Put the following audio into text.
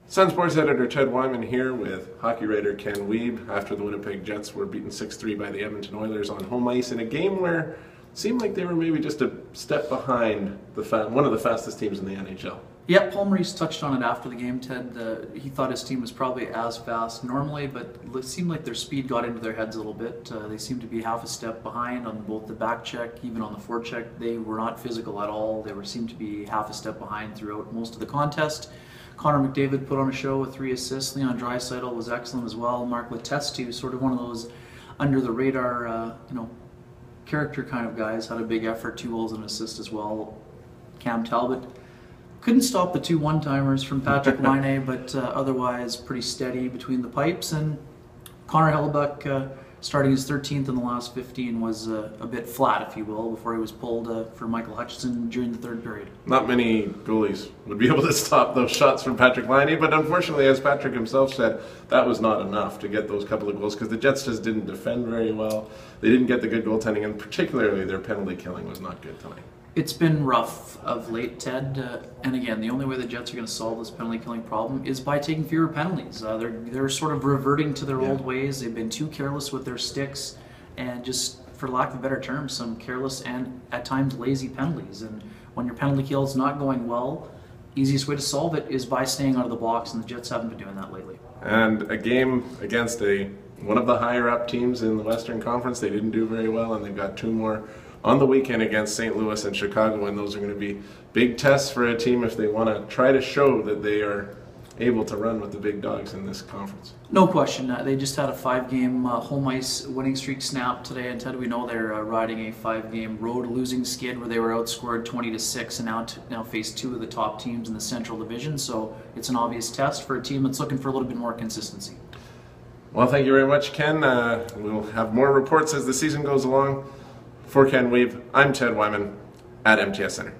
Sun Sports editor Ted Wyman here with hockey writer Ken Wiebe after the Winnipeg Jets were beaten 6-3 by the Edmonton Oilers on home ice in a game where it seemed like they were maybe just a step behind one of the fastest teams in the NHL. Yeah, Paul Maurice touched on it after the game, Ted. He thought his team was probably as fast normally, but it seemed like their speed got into their heads a little bit. They seemed to be half a step behind on both the back check, even on the forecheck. They were not physical at all. They seemed to be half a step behind throughout most of the contest. Connor McDavid put on a show with 3 assists. Leon Draisaitl was excellent as well. Mark Letestu, sort of one of those under-the-radar, character kind of guys, had a big effort, 2 goals and an assist as well. Cam Talbot couldn't stop the 2 one-timers from Patrick Laine, but otherwise pretty steady between the pipes. And Connor Hellebuyck, starting his 13th in the last 15, was a bit flat, if you will, before he was pulled for Michael Hutchinson during the 3rd period. Not many goalies would be able to stop those shots from Patrick Laine, but unfortunately, as Patrick himself said, that was not enough to get those couple of goals because the Jets just didn't defend very well. They didn't get the good goaltending, and particularly their penalty killing was not good tonight. It's been rough of late, Ted, and again, the only way the Jets are going to solve this penalty-killing problem is by taking fewer penalties. They're sort of reverting to their old ways. They've been too careless with their sticks, and just, for lack of a better term, some careless and, at times, lazy penalties. And when your penalty kill is not going well, easiest way to solve it is by staying out of the box, and the Jets haven't been doing that lately. And a game against one of the higher-up teams in the Western Conference, they didn't do very well, and they've got 2 more on the weekend against St. Louis and Chicago, and those are going to be big tests for a team if they want to try to show that they are able to run with the big dogs in this conference. No question. They just had a 5-game home ice winning streak snap today, and Ted, we know they're riding a 5-game road losing skid where they were outscored 20-6 and now face 2 of the top teams in the Central Division, so it's an obvious test for a team that's looking for a little bit more consistency. Well, thank you very much, Ken. We'll have more reports as the season goes along. For Ken Wiebe, I'm Ted Wyman at MTS Center.